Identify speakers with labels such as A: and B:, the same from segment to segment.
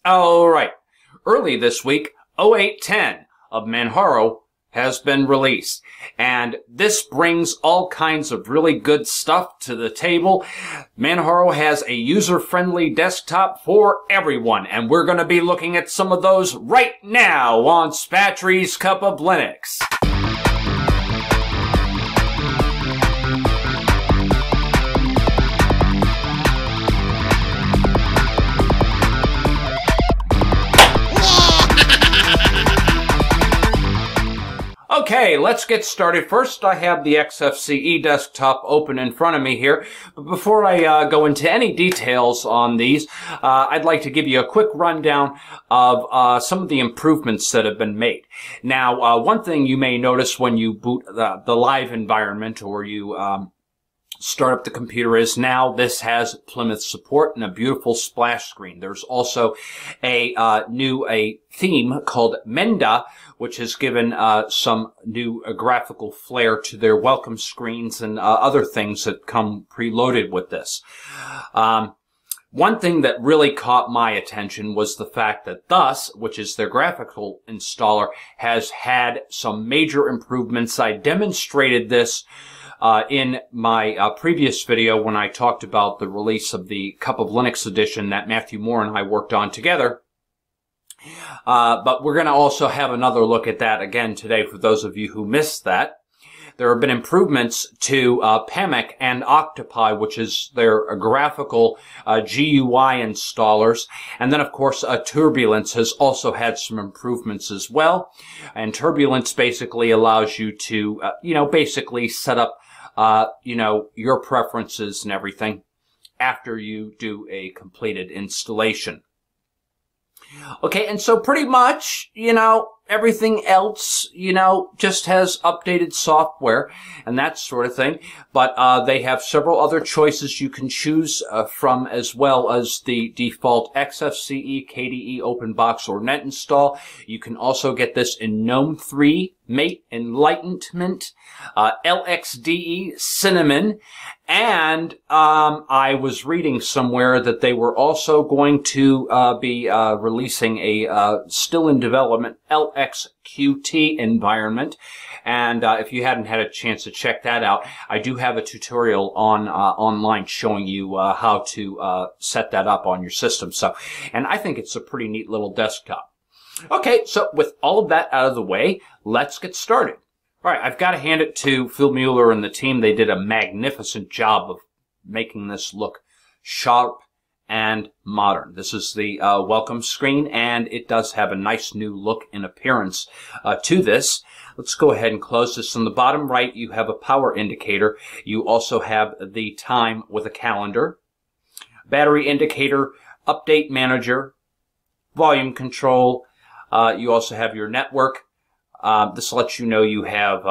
A: All right. Early this week, 0810 of Manjaro has been released. And this brings all kinds of really good stuff to the table. Manjaro has a user-friendly desktop for everyone. And we're going to be looking at some of those right now on Spatry's Cup of Linux. Okay, let's get started. First, I have the KDE Desktop open in front of me here. But before I go into any details on these, I'd like to give you a quick rundown of some of the improvements that have been made. Now, one thing you may notice when you boot the live environment or you start up the computer is now this has Plymouth support and a beautiful splash screen. There's also a new theme called Menda, which has given some new graphical flair to their welcome screens and other things that come preloaded with this. One thing that really caught my attention was the fact that Thus, which is their graphical installer, has had some major improvements. I demonstrated this in my previous video when I talked about the release of the Cup of Linux edition that Matthew Moore and I worked on together. But we're going to also have another look at that again today for those of you who missed that. There have been improvements to Pamic and Octopi, which is their graphical GUI installers. And then, of course, Turbulence has also had some improvements as well. And Turbulence basically allows you to, basically set up, your preferences and everything after you do a completed installation. Okay, and so pretty much, everything else, just has updated software and that sort of thing. But they have several other choices you can choose from, as well as the default XFCE, KDE, OpenBox, or Net install. You can also get this in GNOME 3, Mate, Enlightenment, LXDE, Cinnamon, and I was reading somewhere that they were also going to be releasing a still in development LXQT environment. And if you hadn't had a chance to check that out, I do have a tutorial on online showing you how to set that up on your system. And I think it's a pretty neat little desktop. Okay, so with all of that out of the way, let's get started. All right, I've got to hand it to Phil Mueller and the team. They did a magnificent job of making this look sharp and modern. This is the welcome screen, and it does have a nice new look and appearance to this. Let's go ahead and close this. On the bottom right, you have a power indicator. You also have the time with a calendar, battery indicator, update manager, volume control. You also have your network. This lets you know you have,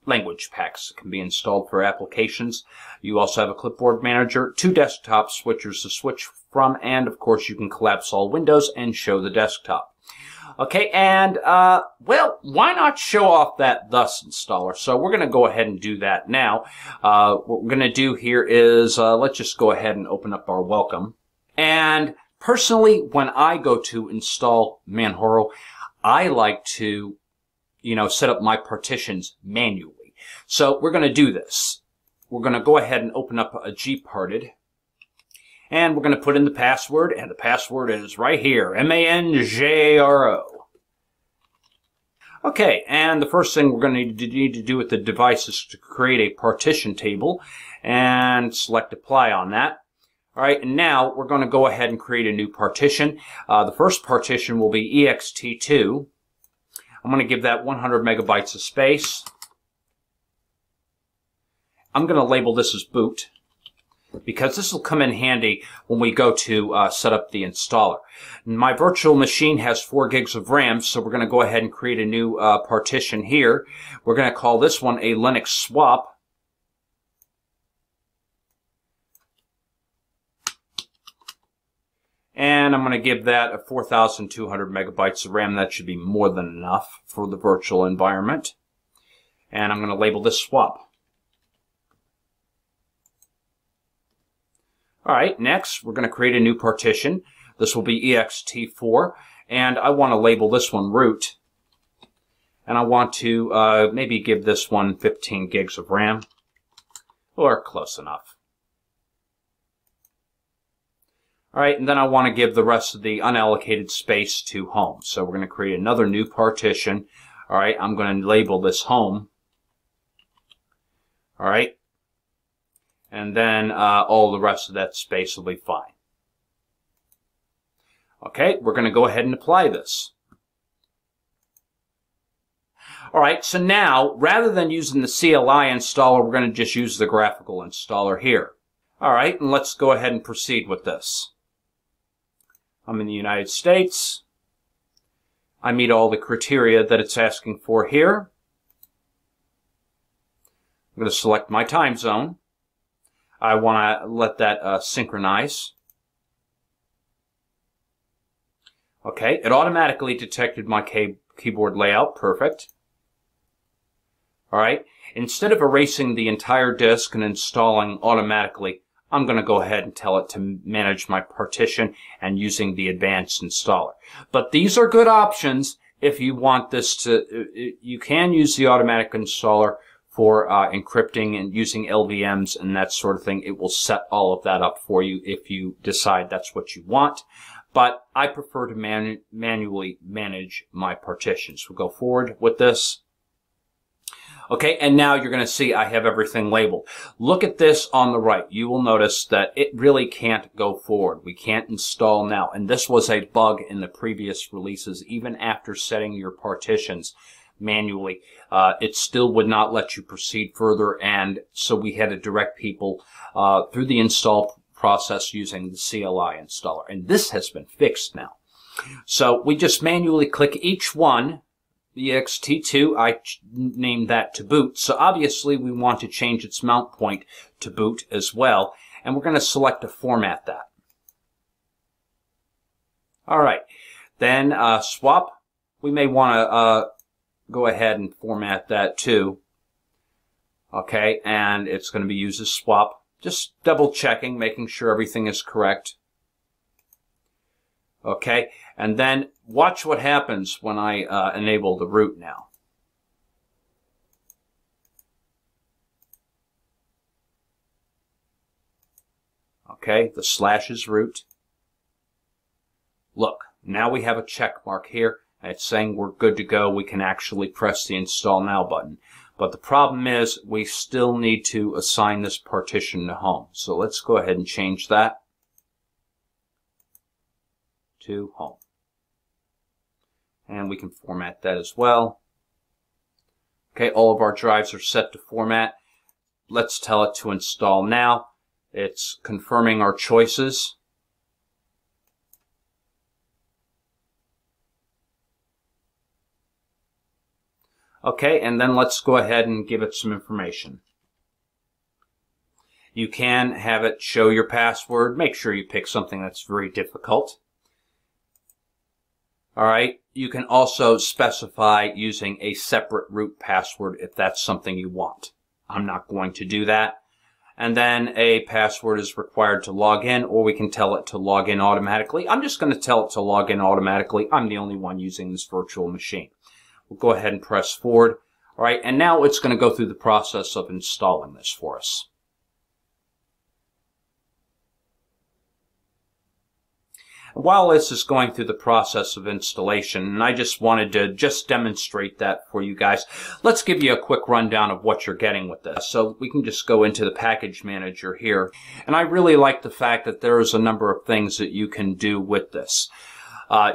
A: language packs that can be installed for applications. You also have a clipboard manager, 2 desktop switchers to switch from, and of course you can collapse all windows and show the desktop. Okay, and, well, why not show off that Thus installer? So we're going to go ahead and do that now. What we're going to do here is, let's just go ahead and open up our welcome. And personally, when I go to install Manjaro, I like to, set up my partitions manually. So we're going to do this. We're going to go ahead and open up a gparted. And we're going to put in the password, and the password is right here, Manjaro. Okay, and the first thing we're going to need to do with the device is to create a partition table, and select apply on that. All right, and now we're going to go ahead and create a new partition. The first partition will be ext2. I'm going to give that 100 megabytes of space. I'm going to label this as boot, because this will come in handy when we go to set up the installer. My virtual machine has 4 gigs of RAM, so we're going to go ahead and create a new partition here. We're going to call this one a Linux swap. And I'm going to give that a 4,200 megabytes of RAM. That should be more than enough for the virtual environment. And I'm going to label this swap. All right, next we're going to create a new partition. This will be ext4, and I want to label this one root. And I want to maybe give this one 15 gigs of RAM, or close enough. All right, and then I want to give the rest of the unallocated space to home. So we're going to create another new partition. All right, I'm going to label this home. All right, and then all the rest of that space will be fine. Okay, we're going to go ahead and apply this. All right, so now, rather than using the CLI installer, we're going to just use the graphical installer here. All right, and let's go ahead and proceed with this. I'm in the United States. I meet all the criteria that it's asking for here. I'm going to select my time zone. I want to let that synchronize. Okay, it automatically detected my keyboard layout. Perfect. All right, instead of erasing the entire disk and installing automatically, I'm going to go ahead and tell it to manage my partition and using the advanced installer. But these are good options if you want this to, you can use the automatic installer for encrypting and using LVMs and that sort of thing. It will set all of that up for you if you decide that's what you want. But I prefer to manually manage my partitions. We'll go forward with this. Okay, and now you're going to see I have everything labeled. Look at this on the right. You will notice that it really can't go forward. We can't install now. And this was a bug in the previous releases. Even after setting your partitions manually, it still would not let you proceed further. And so we had to direct people through the install process using the CLI installer. And this has been fixed now. So we just manually click each one. The ext2, I named that to boot. So obviously we want to change its mount point to boot as well. And we're going to select to format that. All right. Then swap. We may want to go ahead and format that too. Okay. And it's going to be used as swap. Just double checking, making sure everything is correct. Okay, and then watch what happens when I enable the root now. Okay, the slash is root. Look, now we have a check mark here. It's saying we're good to go. We can actually press the Install Now button. But the problem is we still need to assign this partition to home. So let's go ahead and change that to home. And we can format that as well. Okay, all of our drives are set to format. Let's tell it to install now. It's confirming our choices. Okay, and then let's go ahead and give it some information. You can have it show your password. Make sure you pick something that's very difficult. All right, you can also specify using a separate root password if that's something you want. I'm not going to do that. And then a password is required to log in, or we can tell it to log in automatically. I'm just going to tell it to log in automatically. I'm the only one using this virtual machine. We'll go ahead and press forward. All right, and now it's going to go through the process of installing this for us. While this is going through the process of installation, and I just wanted to just demonstrate that for you guys, let's give you a quick rundown of what you're getting with this. So we can just go into the package manager here. And I really like the fact that there is a number of things that you can do with this.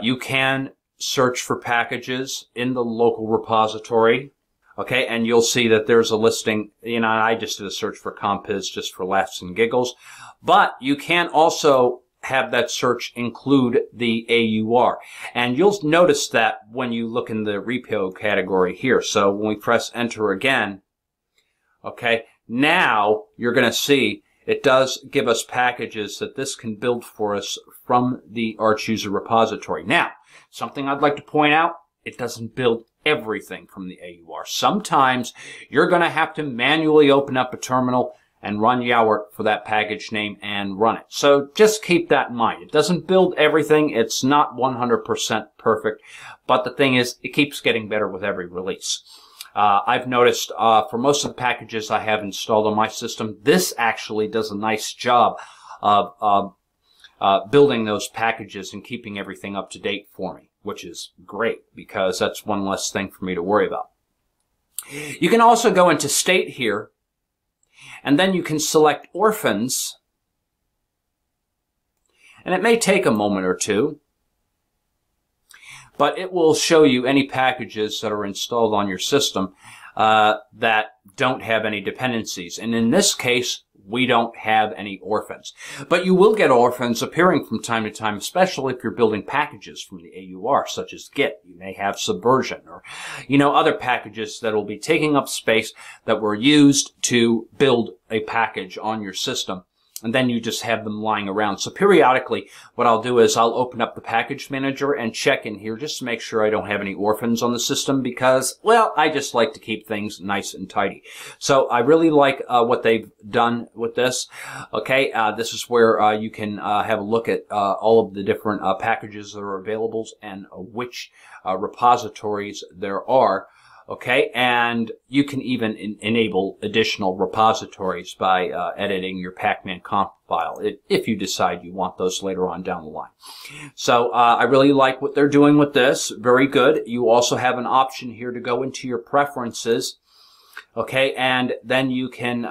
A: You can search for packages in the local repository. Okay, and you'll see that there's a listing. You know, I just did a search for Compiz just for laughs and giggles. But you can also have that search include the AUR. And you'll notice that when you look in the repo category here. So when we press enter again, okay, now you're going to see it does give us packages that this can build for us from the Arch user repository. Now, something I'd like to point out, it doesn't build everything from the AUR. Sometimes you're going to have to manually open up a terminal and run Yowert for that package name and run it. So just keep that in mind. It doesn't build everything. It's not 100% perfect, but the thing is, it keeps getting better with every release. I've noticed for most of the packages I have installed on my system, this actually does a nice job of building those packages and keeping everything up to date for me, which is great because that's one less thing for me to worry about. You can also go into State here, and then you can select Orphans, and it may take a moment or two, but it will show you any packages that are installed on your system that don't have any dependencies. And in this case, we don't have any orphans. But you will get orphans appearing from time to time, especially if you're building packages from the AUR, such as Git. You may have Subversion or, other packages that will be taking up space that were used to build a package on your system. And then you just have them lying around. So periodically, what I'll do is I'll open up the package manager and check in here just to make sure I don't have any orphans on the system because, well, I just like to keep things nice and tidy. So I really like what they've done with this. Okay, this is where you can have a look at all of the different packages that are available and which repositories there are. Okay, and you can even enable additional repositories by editing your pacman conf file if you decide you want those later on down the line. So I really like what they're doing with this. Very good. You also have an option here to go into your preferences. Okay, and then you can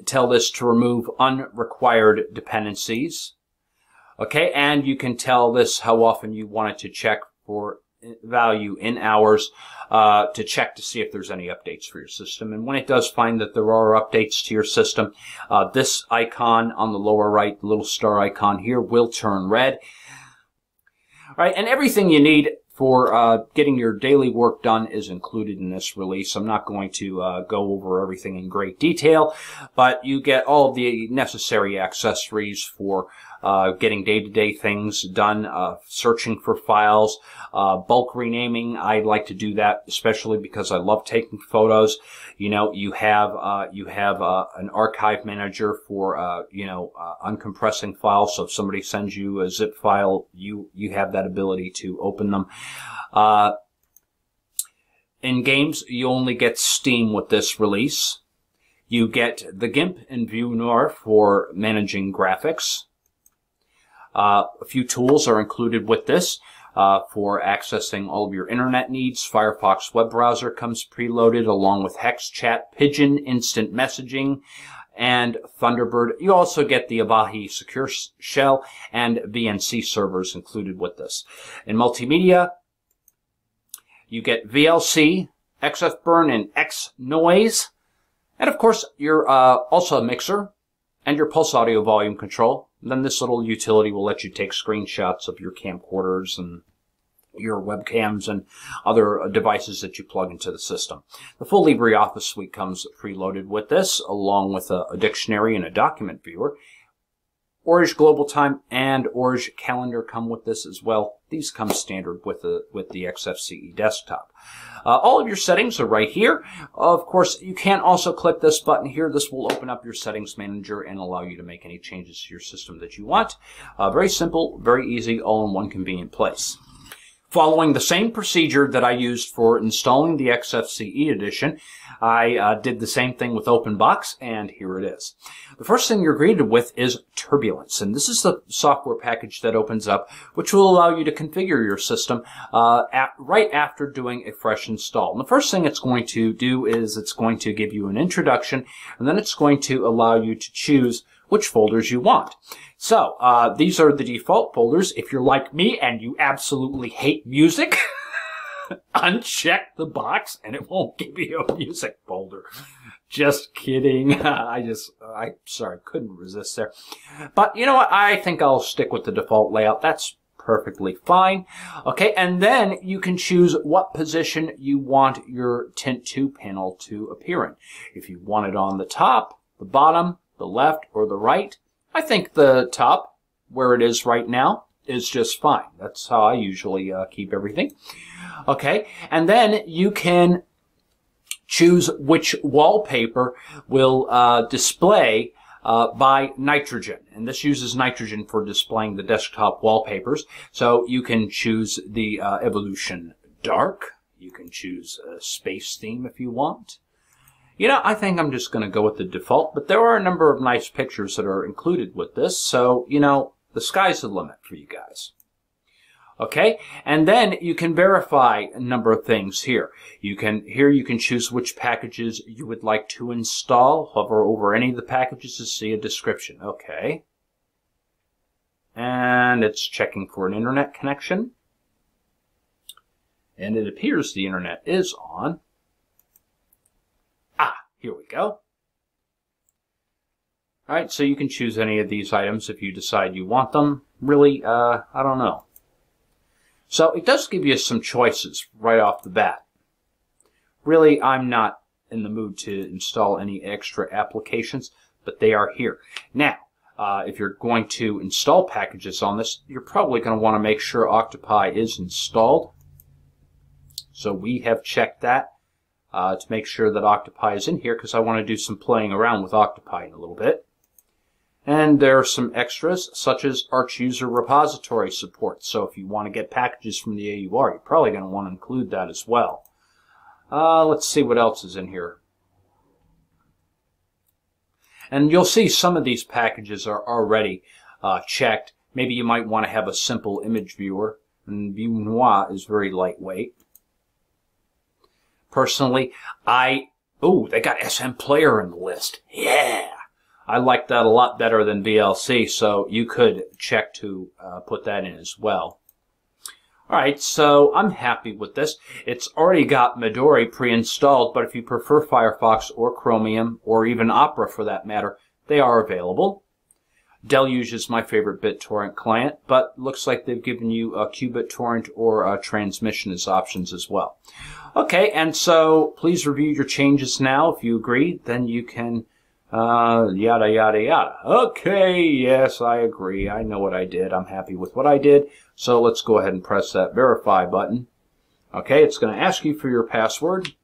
A: tell this to remove unrequired dependencies. Okay, and you can tell this how often you want it to check for value in hours to check to see if there's any updates for your system. And when it does find that there are updates to your system, this icon on the lower right, the little star icon here, will turn red. All right, and everything you need for getting your daily work done is included in this release. I'm not going to go over everything in great detail, but you get all of the necessary accessories for getting day-to-day things done, searching for files, bulk renaming. I like to do that especially because I love taking photos. You have an archive manager for uncompressing files. So if somebody sends you a zip file, you have that ability to open them. In games, you only get Steam with this release. You get the GIMP and Vue Noir for managing graphics. A few tools are included with this for accessing all of your internet needs. Firefox web browser comes preloaded along with HexChat, Pigeon, instant messaging, and Thunderbird. You also get the Avahi Secure Shell and VNC servers included with this. In multimedia, you get VLC, XFburn, and XNoise. And of course, you're also a mixer and your pulse audio volume control. And then this little utility will let you take screenshots of your camcorders and your webcams and other devices that you plug into the system. The full LibreOffice suite comes preloaded with this, along with a dictionary and a document viewer. Orange Global Time and Orange Calendar come with this as well. These come standard with the XFCE Desktop. All of your settings are right here. Of course, you can also click this button here. This will open up your settings manager and allow you to make any changes to your system that you want. Very simple, very easy, all in one convenient place. Following the same procedure that I used for installing the XFCE edition, I did the same thing with OpenBox, and here it is. The first thing you're greeted with is Turbulence, and this is the software package that opens up, which will allow you to configure your system right after doing a fresh install. And the first thing it's going to do is it's going to give you an introduction, and then it's going to allow you to choose which folders you want. So, these are the default folders. If you're like me and you absolutely hate music, uncheck the box and it won't give you a music folder. Just kidding. Sorry, couldn't resist there. But you know what? I think I'll stick with the default layout. That's perfectly fine. Okay, and then you can choose what position you want your Tint 2 panel to appear in. If you want it on the top, the bottom, the left, or the right, I think the top, where it is right now, is just fine. That's how I usually keep everything. Okay, and then you can choose which wallpaper will display by nitrogen. And this uses nitrogen for displaying the desktop wallpapers. So you can choose the Evolution Dark. You can choose a space theme if you want. You know, I think I'm just going to go with the default, but there are a number of nice pictures that are included with this. So, you know, the sky's the limit for you guys. Okay, and then you can verify a number of things here. You can choose which packages you would like to install. Hover over any of the packages to see a description. Okay. And it's checking for an internet connection. And it appears the internet is on. Ah, here we go. Alright, so you can choose any of these items if you decide you want them. Really, I don't know. So it does give you some choices right off the bat. Really, I'm not in the mood to install any extra applications, but they are here. Now, if you're going to install packages on this, you're probably going to want to make sure Octopi is installed. So we have checked that to make sure that Octopi is in here, because I want to do some playing around with Octopi in a little bit. And there are some extras, such as Arch User Repository support. So if you want to get packages from the AUR, you're probably going to want to include that as well. Let's see what else is in here. And you'll see some of these packages are already checked. Maybe you might want to have a simple image viewer. And View Noir is very lightweight. Personally, they got SM Player in the list. Yeah! I like that a lot better than VLC, so you could check to put that in as well. Alright, so I'm happy with this. It's already got Midori pre-installed, but if you prefer Firefox or Chromium, or even Opera for that matter, they are available. Deluge is my favorite BitTorrent client, but looks like they've given you a QBitTorrent or a transmission as options as well. Okay, and so please review your changes now. If you agree, then you can yada yada yada. Okay, yes, I agree. I know what I did. I'm happy with what I did. So let's go ahead and press that verify button. Okay, it's going to ask you for your password.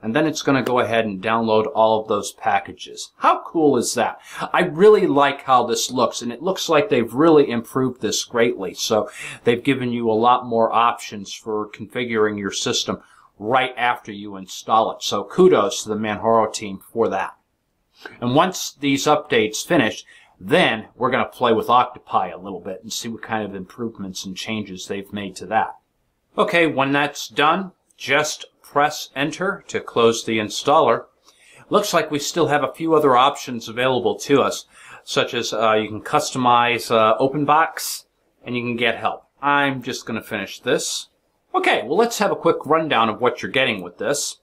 A: And then it's going to go ahead and download all of those packages. How cool is that? I really like how this looks, and it looks like they've really improved this greatly. So they've given you a lot more options for configuring your system right after you install it. So kudos to the Manjaro team for that. And once these updates finish, then we're going to play with Octopi a little bit and see what kind of improvements and changes they've made to that. Okay, when that's done, just press Enter to close the installer. Looks like we still have a few other options available to us, such as you can customize OpenBox and you can get help. I'm just going to finish this. Okay, well, let's have a quick rundown of what you're getting with this.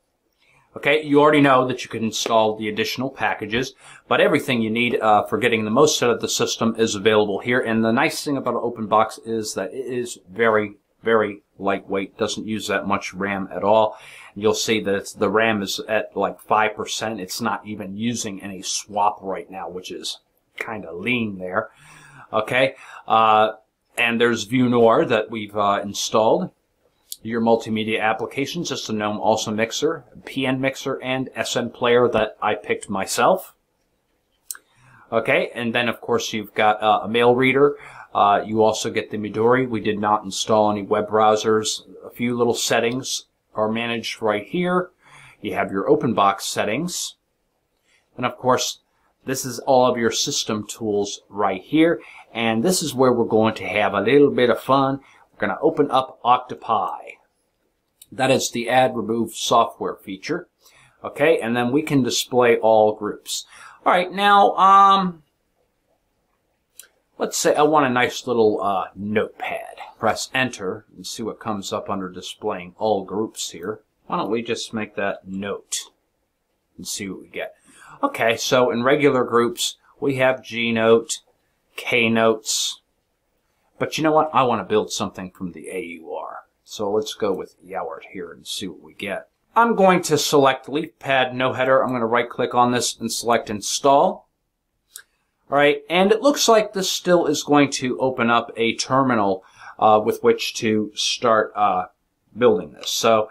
A: Okay, you already know that you can install the additional packages, but everything you need for getting the most out of the system is available here. And the nice thing about OpenBox is that it is very, very lightweight. Doesn't use that much RAM at all. You'll see that the RAM is at like 5%. It's not even using any swap right now, which is kind of lean there. Okay, and there's View Noir that we've installed. Your multimedia applications, just the GNOME Also Mixer, PN Mixer, and SM Player that I picked myself. Okay, and then of course you've got a mail reader. You also get the Midori. We did not install any web browsers. A few little settings are managed right here. You have your OpenBox settings. And of course, this is all of your system tools right here. And this is where we're going to have a little bit of fun. We're going to open up Octopi. That is the Add Remove Software feature. Okay, and then we can display all groups. All right, now, let's say I want a nice little notepad. Press Enter and see what comes up under displaying all groups here. Why don't we just make that Note and see what we get. Okay, so in regular groups, we have G Note, K Notes. But you know what? I want to build something from the AUR. So let's go with Yowart here and see what we get. I'm going to select LeafPad No Header. I'm going to right-click on this and select Install. All right, and it looks like this still is going to open up a terminal with which to start building this. So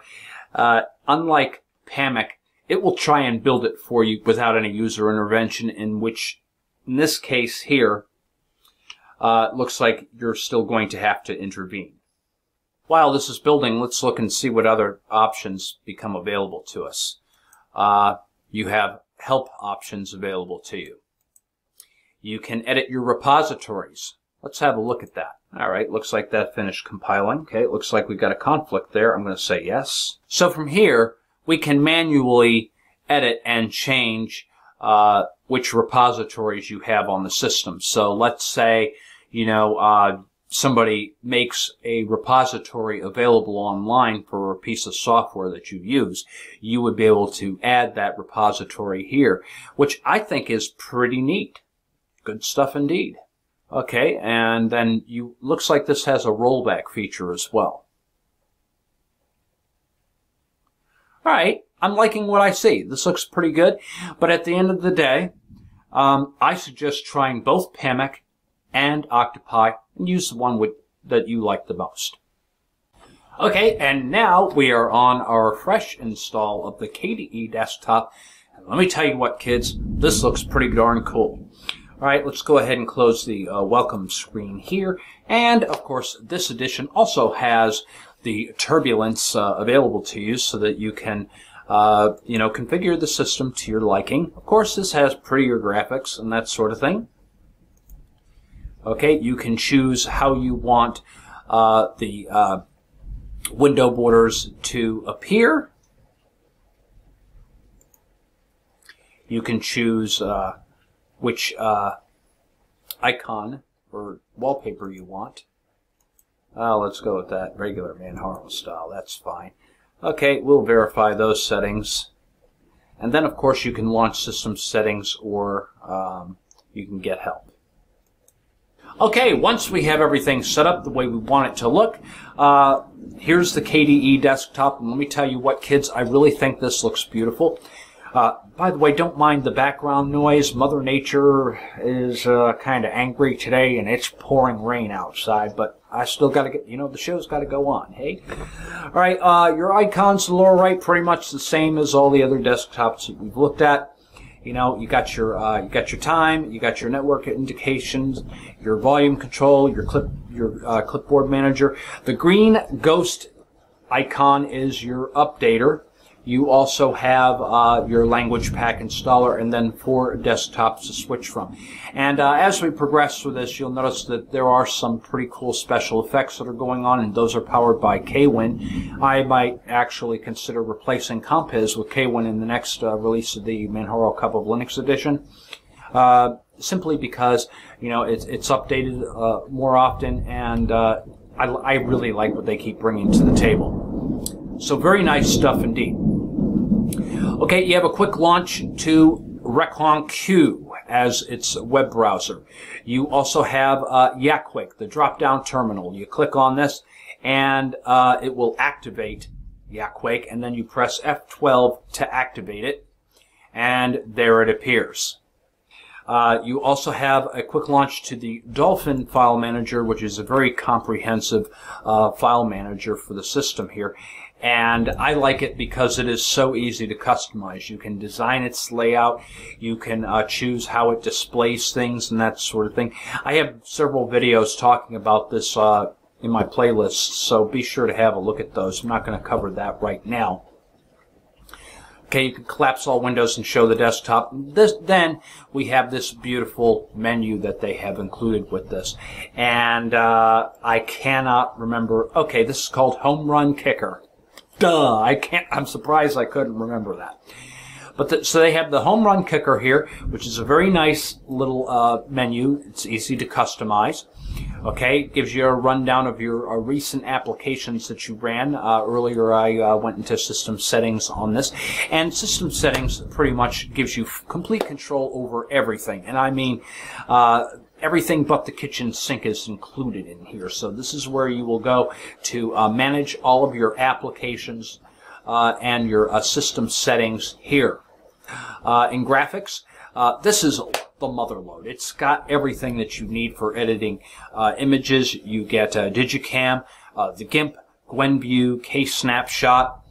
A: unlike Pamic, it will try and build it for you without any user intervention, in this case here, looks like you're still going to have to intervene. While this is building, let's look and see what other options become available to us. You have help options available to you. You can edit your repositories. Let's have a look at that. All right, looks like that finished compiling. Okay, it looks like we've got a conflict there. I'm going to say yes. So from here, we can manually edit and change which repositories you have on the system. So let's say, somebody makes a repository available online for a piece of software that you use. You would be able to add that repository here, which I think is pretty neat. Good stuff indeed. Okay, and then looks like this has a rollback feature as well. All right, I'm liking what I see. This looks pretty good, but at the end of the day, I suggest trying both Pamic and Octopi and use the one that you like the most. Okay, and now we are on our fresh install of the KDE Desktop. And let me tell you what, kids, this looks pretty darn cool. All right, let's go ahead and close the welcome screen here. And, of course, this edition also has the Turbulence available to you so that you can, configure the system to your liking. Of course, this has prettier graphics and that sort of thing. Okay, you can choose how you want the window borders to appear. You can choose which icon or wallpaper you want. Let's go with that regular Manjaro style. That's fine. Okay, we'll verify those settings. And then, of course, you can launch system settings or you can get help. Okay, once we have everything set up the way we want it to look, here's the KDE Desktop. And let me tell you what, kids, I really think this looks beautiful. By the way, don't mind the background noise. Mother Nature is kind of angry today, and it's pouring rain outside, but I still got to get, the show's got to go on, hey? All right, your icons to the lower right, pretty much the same as all the other desktops that we've looked at. You got your time, you got your network indications, your volume control, your clipboard manager. The green ghost icon is your updater. You also have your language pack installer and then 4 desktops to switch from. And as we progress through this, you'll notice that there are some pretty cool special effects that are going on, and those are powered by KWin. I might actually consider replacing Compiz with KWin in the next release of the Manjaro Cup of Linux edition. Simply because, it's updated more often, and I really like what they keep bringing to the table. So very nice stuff indeed. Okay, you have a quick launch to ReclonQ as its web browser. You also have Yakwake, the drop-down terminal. You click on this, and it will activate Yakwake, and then you press F12 to activate it, and there it appears. You also have a quick launch to the Dolphin file manager, which is a very comprehensive file manager for the system here. And I like it because it is so easy to customize. You can design its layout. You can choose how it displays things and that sort of thing. I have several videos talking about this in my playlists, so be sure to have a look at those. I'm not going to cover that right now. Okay, you can collapse all windows and show the desktop. Then we have this beautiful menu that they have included with this. And I cannot remember. Okay, this is called Home Run Kicker. Duh, I'm surprised I couldn't remember that. But so they have the Home Run Kicker here, which is a very nice little menu. It's easy to customize. Okay, it gives you a rundown of your recent applications that you ran. Earlier I went into system settings on this. And system settings pretty much gives you complete control over everything. And I mean, everything but the kitchen sink is included in here. So this is where you will go to manage all of your applications and your system settings here. In graphics, this is the motherlode. It's got everything that you need for editing images. You get Digicam, the GIMP, GwenView, K-Snapshot,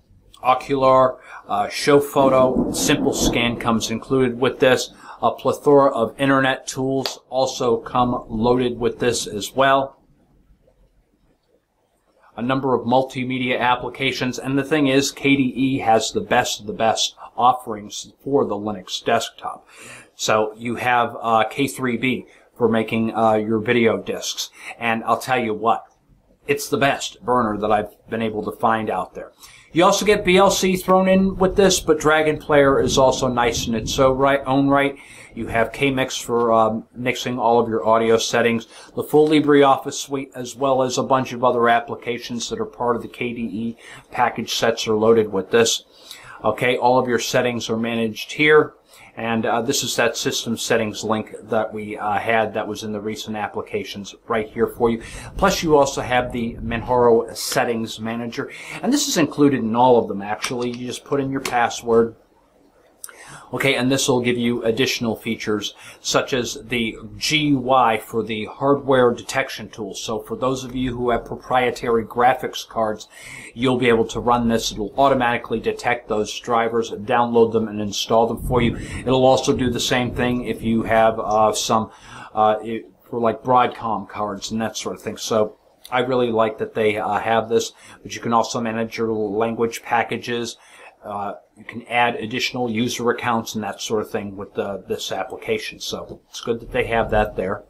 A: ocular, show photo, simple scan comes included with this. A plethora of internet tools also come loaded with this as well. A number of multimedia applications, and the thing is, KDE has the best of the best offerings for the Linux desktop. So you have K3B for making your video discs, and I'll tell you what, it's the best burner that I've been able to find out there. You also get VLC thrown in with this, but Dragon Player is also nice in its own right. You have KMix for mixing all of your audio settings, the full LibreOffice suite, as well as a bunch of other applications that are part of the KDE package sets are loaded with this. Okay, all of your settings are managed here. And this is that system settings link that we had that was in the recent applications right here for you. Plus, you also have the Manjaro settings manager. And this is included in all of them, actually. You just put in your password. Okay, and this will give you additional features such as the GUI for the hardware detection tool. So for those of you who have proprietary graphics cards, you'll be able to run this. It'll automatically detect those drivers, download them, and install them for you. It'll also do the same thing if you have some for like Broadcom cards and that sort of thing. So I really like that they have this, but you can also manage your language packages. You can add additional user accounts and that sort of thing with this application. So it's good that they have that there.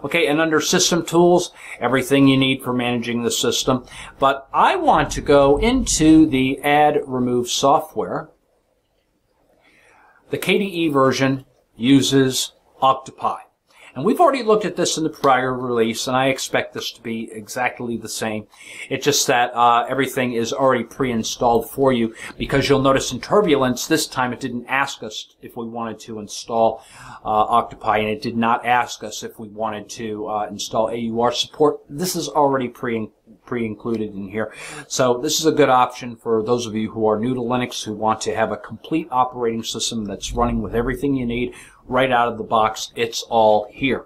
A: Okay, and under System Tools, everything you need for managing the system. But I want to go into the Add Remove software. The KDE version uses Octopi. And we've already looked at this in the prior release, and I expect this to be exactly the same. It's just that everything is already pre-installed for you, because you'll notice in Turbulence, this time it didn't ask us if we wanted to install Octopi, and it did not ask us if we wanted to install AUR support. This is already pre-included in here. So this is a good option for those of you who are new to Linux, who want to have a complete operating system that's running with everything you need right out of the box. It's all here.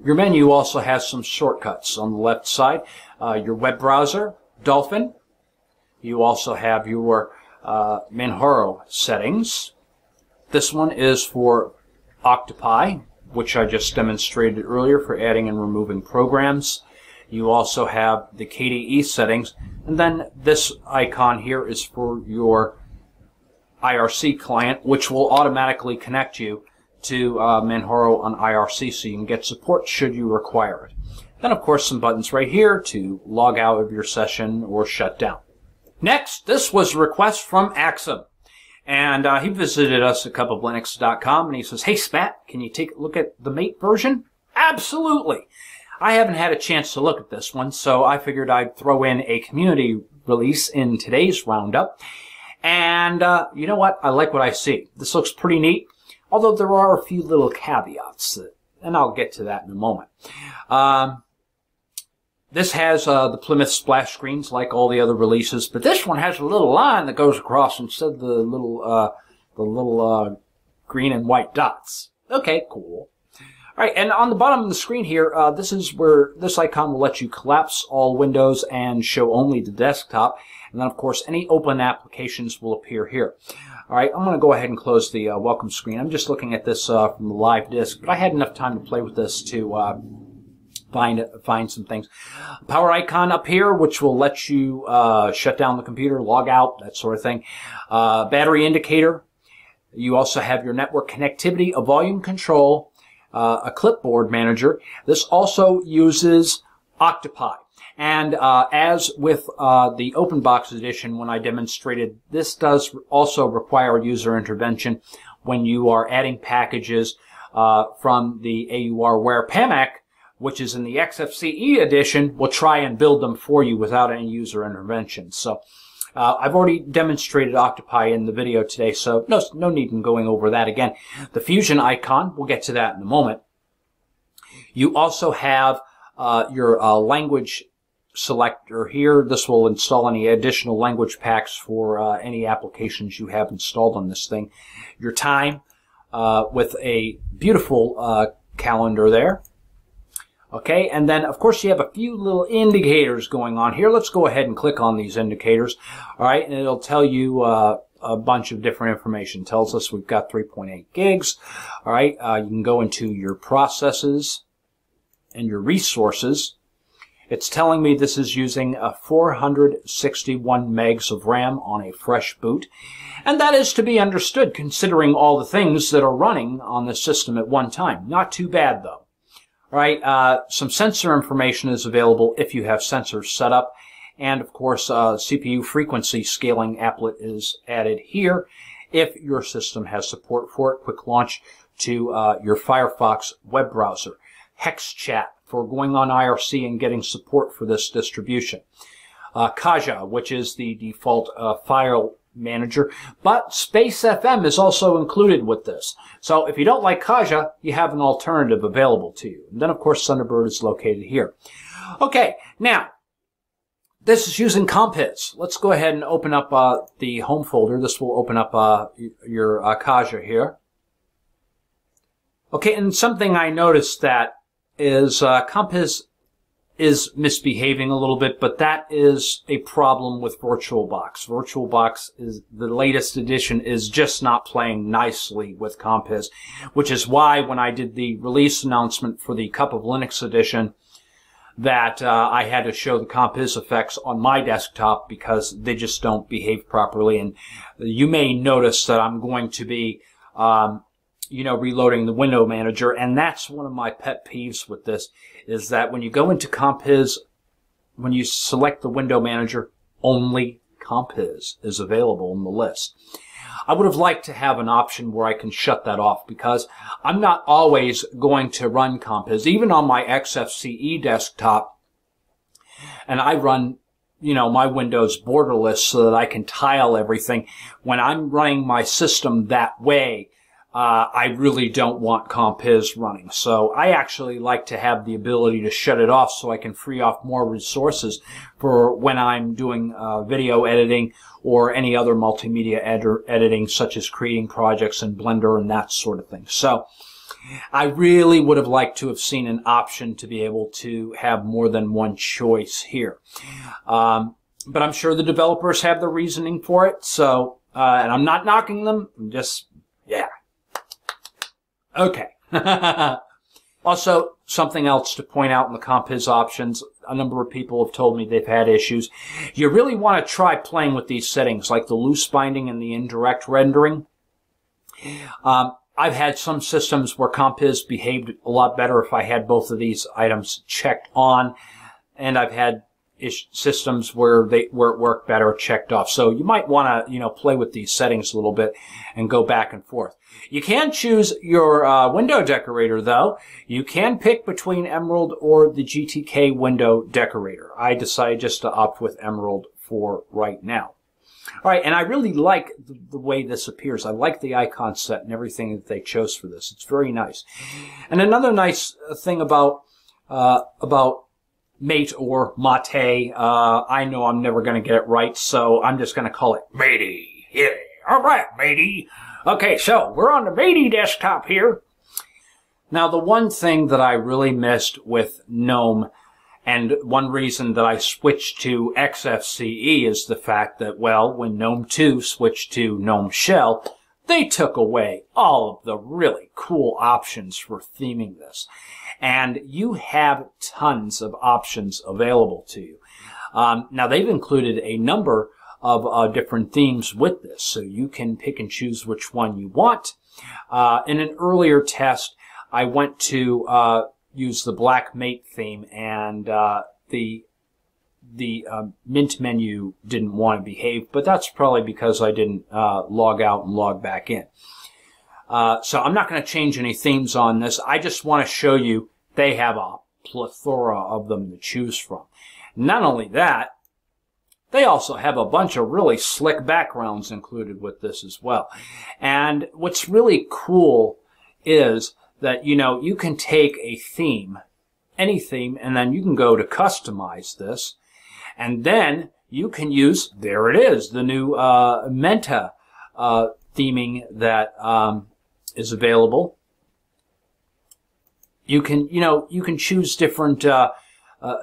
A: Your menu also has some shortcuts on the left side. Your web browser, Dolphin. You also have your Manjaro settings. This one is for Octopi, which I just demonstrated earlier for adding and removing programs. You also have the KDE settings, and then this icon here is for your IRC client, which will automatically connect you to Manjaro on IRC, so you can get support should you require it. Then, of course, some buttons right here to log out of your session or shut down. Next, this was a request from Axum, and he visited us at cupoflinux.com, and he says, "Hey, Spat, can you take a look at the Mate version?" Absolutely. I haven't had a chance to look at this one, so I figured I'd throw in a community release in today's Roundup. And you know what? I like what I see. This looks pretty neat, although there are a few little caveats, and I'll get to that in a moment. This has the Plymouth splash screens like all the other releases, but this one has a little line that goes across instead of the little green and white dots. Okay, cool. All right, and on the bottom of the screen here, this is where this icon will let you collapse all windows and show only the desktop. And then, of course, any open applications will appear here. All right, I'm going to go ahead and close the welcome screen. I'm just looking at this from the live disk, but I had enough time to play with this to find some things. Power icon up here, which will let you shut down the computer, log out, that sort of thing. Battery indicator. You also have your network connectivity, a volume control, a clipboard manager. This also uses Octopi. And as with the OpenBox edition, when I demonstrated, this does also require user intervention when you are adding packages from the AUR, where PAMAC, which is in the XFCE edition, will try and build them for you without any user intervention. So I've already demonstrated Octopi in the video today, so no need in going over that again. The Fusion icon, we'll get to that in a moment. You also have your language selector here. This will install any additional language packs for any applications you have installed on this thing. Your time with a beautiful calendar there. Okay, and then of course you have a few little indicators going on here. Let's go ahead and click on these indicators. All right, and it'll tell you a bunch of different information. It tells us we've got 3.8 gigs. All right, you can go into your processes and your resources. It's telling me this is using a 461 megs of RAM on a fresh boot. And that is to be understood considering all the things that are running on the system at one time. Not too bad though. All right, some sensor information is available if you have sensors set up. And of course, CPU frequency scaling applet is added here if your system has support for it. Quick launch to your Firefox web browser. Hex chat for going on IRC and getting support for this distribution. Kaja, which is the default file manager, but Space FM is also included with this. So if you don't like Kaja, you have an alternative available to you. And then of course Thunderbird is located here. Okay, now this is using Compiz. Let's go ahead and open up the home folder. This will open up your Kaja here. Okay, and something I noticed that is Compiz is misbehaving a little bit, but that is a problem with VirtualBox. VirtualBox is the latest edition is just not playing nicely with Compiz, which is why when I did the release announcement for the Cup of Linux edition, that I had to show the Compiz effects on my desktop because they just don't behave properly. And you may notice that I'm going to be reloading the window manager, and that's one of my pet peeves with this, is that when you go into Compiz, when you select the window manager, only Compiz is available in the list. I would have liked to have an option where I can shut that off because I'm not always going to run Compiz, even on my XFCE desktop, and I run my Windows borderless so that I can tile everything. When I'm running my system that way, I really don't want Compiz running. So I actually like to have the ability to shut it off so I can free off more resources for when I'm doing video editing or any other multimedia editing, such as creating projects in Blender and that sort of thing. So I really would have liked to have seen an option to be able to have more than one choice here. But I'm sure the developers have the reasoning for it. So, and I'm not knocking them. I'm just, yeah. Okay. Also, something else to point out in the Compiz options, a number of people have told me they've had issues. You really want to try playing with these settings, like the loose binding and the indirect rendering. I've had some systems where Compiz behaved a lot better if I had both of these items checked on, and I've had systems where it worked better checked off. So you might want to, play with these settings a little bit and go back and forth. You can choose your window decorator, though. You can pick between Emerald or the GTK window decorator. I decided just to opt with Emerald for right now. All right, and I really like the way this appears. I like the icon set and everything that they chose for this. It's very nice. And another nice thing about Mate or Mate, I know I'm never going to get it right, so I'm just going to call it Matey. Yeah, all right, Matey. Okay, so we're on the Matey desktop here. Now, the one thing that I really missed with GNOME, and one reason that I switched to XFCE, is the fact that, well, when GNOME 2 switched to GNOME Shell, they took away all of the really cool options for theming this. And you have tons of options available to you. Now, they've included a number of different themes with this, so you can pick and choose which one you want. In an earlier test, I went to use the Black Mate theme, and the Mint menu didn't want to behave, but that's probably because I didn't log out and log back in. So I'm not going to change any themes on this. I just want to show you they have a plethora of them to choose from. Not only that, they also have a bunch of really slick backgrounds included with this as well. And what's really cool is that, you can take a theme, any theme, and then you can go to customize this. And then you can use, there it is, the new Menta theming that is available You can, you can choose different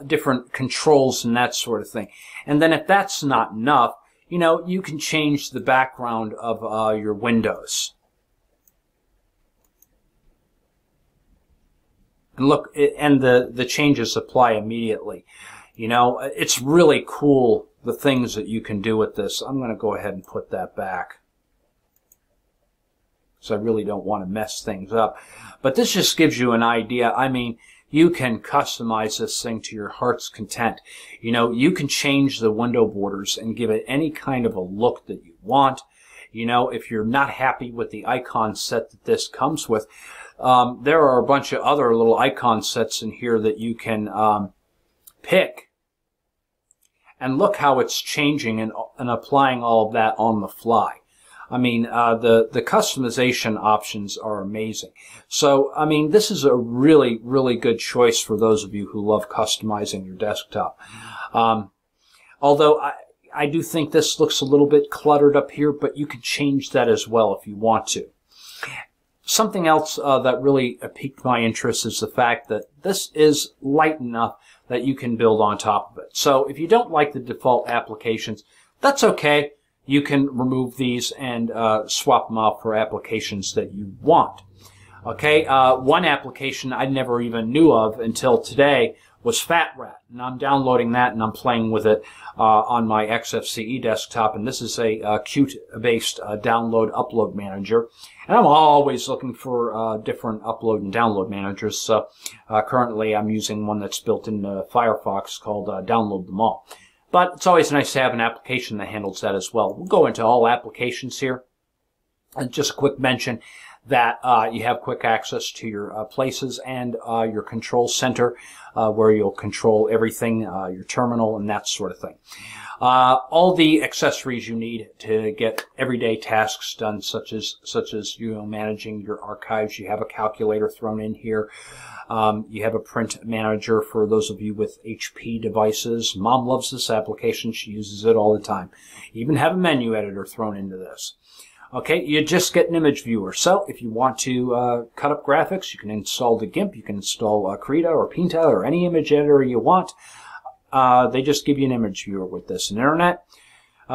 A: different controls and that sort of thing. And then if that's not enough, you can change the background of your windows. And look, and the changes apply immediately. It's really cool, the things that you can do with this. I'm going to go ahead and put that back, so I really don't want to mess things up. But this just gives you an idea. I mean, you can customize this thing to your heart's content. You can change the window borders and give it any kind of a look that you want. If you're not happy with the icon set that this comes with, there are a bunch of other little icon sets in here that you can pick. And look how it's changing and applying all of that on the fly. I mean, the customization options are amazing. So, I mean, this is a really, really good choice for those of you who love customizing your desktop. Although I do think this looks a little bit cluttered up here, but you can change that as well if you want to. Something else that really piqued my interest is the fact that this is light enough that you can build on top of it. So if you don't like the default applications, that's okay. You can remove these and swap them out for applications that you want. Okay, one application I never even knew of until today was FatRat, and I'm downloading that and I'm playing with it on my XFCE desktop, and this is a Qt-based download-upload manager. And I'm always looking for different upload and download managers, so currently I'm using one that's built into Firefox called Download Them All. But it's always nice to have an application that handles that as well. We'll go into all applications here. And just a quick mention that you have quick access to your places and your control center where you'll control everything, your terminal and that sort of thing. All the accessories you need to get everyday tasks done, such as managing your archives. You have a calculator thrown in here. You have a print manager for those of you with HP devices. Mom loves this application. She uses it all the time. You even have a menu editor thrown into this. Okay, you just get an image viewer. So if you want to cut up graphics, you can install the GIMP. You can install Krita or Pinta or any image editor you want. They just give you an image viewer with this. And internet,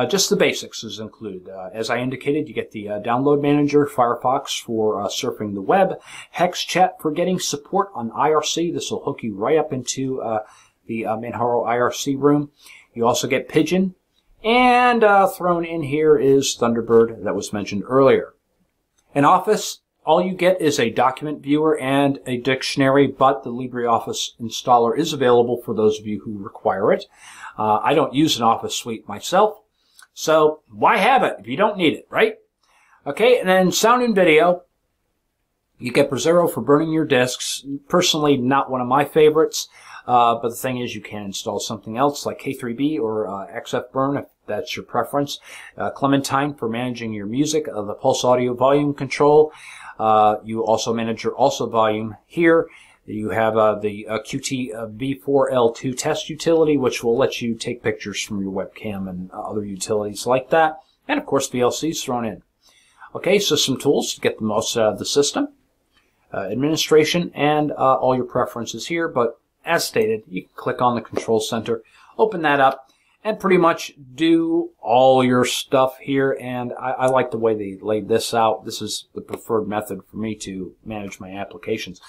A: just the basics is included. As I indicated, you get the download manager, Firefox for surfing the web, Hex Chat for getting support on IRC. This will hook you right up into the Manjaro IRC room. You also get Pigeon. And thrown in here is Thunderbird that was mentioned earlier. In Office, all you get is a document viewer and a dictionary, but the LibreOffice installer is available for those of you who require it. I don't use an Office suite myself, so why have it if you don't need it, right? Okay, and then sound and video. You get Brasero for burning your disks. Personally, not one of my favorites. But the thing is, you can install something else like K3B or XFBurn if that's your preference. Clementine for managing your music, the Pulse Audio volume control. You also manage your volume here. You have the Qt V4L2 test utility, which will let you take pictures from your webcam and other utilities like that. And of course, VLC's thrown in. Okay, so some tools to get the most out of the system. Administration and all your preferences here, but as stated, you can click on the control center, open that up, and pretty much do all your stuff here. And I like the way they laid this out. This is the preferred method for me to manage my applications.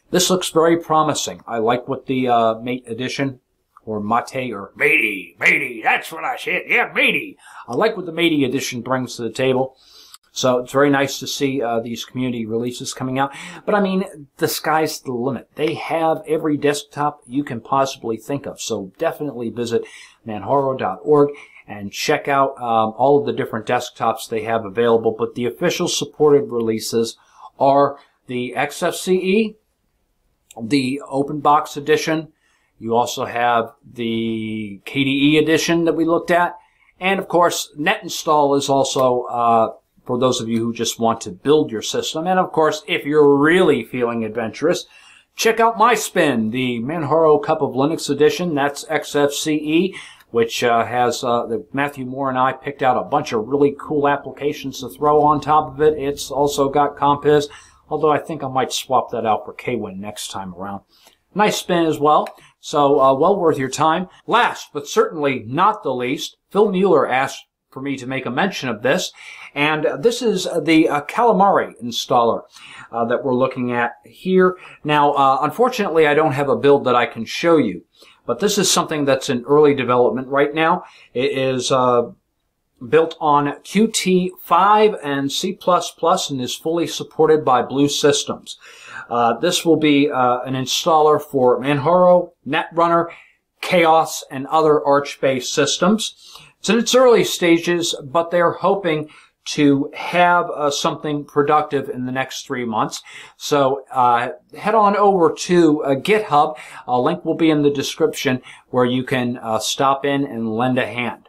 A: This looks very promising. I like what the Mate Edition, or Mate, or Matey, that's what I said. Yeah, Matey. I like what the Matey Edition brings to the table. So it's very nice to see these community releases coming out. But I mean, the sky's the limit. They have every desktop you can possibly think of. So definitely visit manjaro.org and check out all of the different desktops they have available. But the official supported releases are the XFCE, the Open Box Edition. You also have the KDE Edition that we looked at. And of course, Net Install is also for those of you who just want to build your system. And of course, if you're really feeling adventurous, check out my spin, the Manjaro Cup of Linux edition. That's XFCE, which has Matthew Moore and I picked out a bunch of really cool applications to throw on top of it. It's also got Compiz, although I think I might swap that out for Kwin next time around. Nice spin as well, so well worth your time. Last, but certainly not the least, Phil Mueller asked for me to make a mention of this, and this is the Calamari installer that we're looking at here. Now, unfortunately, I don't have a build that I can show you, but this is something that's in early development right now. It is built on Qt5 and C++ and is fully supported by Blue Systems. This will be an installer for Manjaro, Netrunner, Chaos, and other Arch-based systems. It's in its early stages, but they're hoping to have something productive in the next 3 months. So head on over to GitHub. A link will be in the description where you can stop in and lend a hand.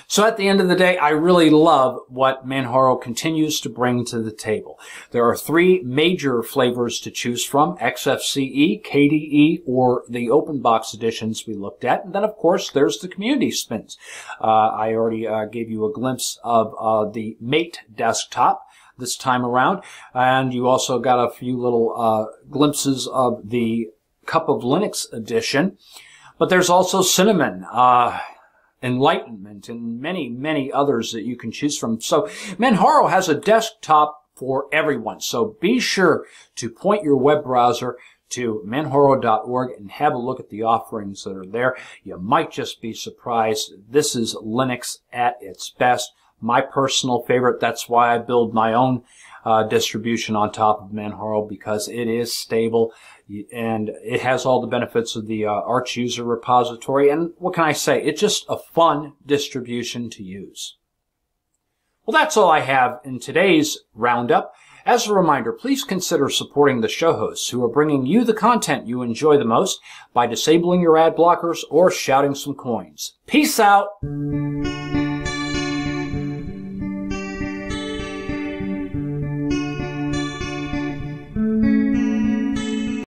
A: So at the end of the day, I really love what Manjaro continues to bring to the table. There are 3 major flavors to choose from: XFCE, KDE, or the open box editions we looked at. And then, of course, there's the community spins. I already gave you a glimpse of the Mate desktop this time around. And you also got a few little glimpses of the Cup of Linux edition. But there's also Cinnamon, Enlightenment, and many, many others that you can choose from. So Manjaro has a desktop for everyone. So be sure to point your web browser to manjaro.org and have a look at the offerings that are there. You might just be surprised. This is Linux at its best. My personal favorite. That's why I build my own distribution on top of Manjaro, because it is stable and it has all the benefits of the Arch user repository. And what can I say? It's just a fun distribution to use. Well, that's all I have in today's Roundup. As a reminder, please consider supporting the show hosts who are bringing you the content you enjoy the most by disabling your ad blockers or shouting some coins. Peace out!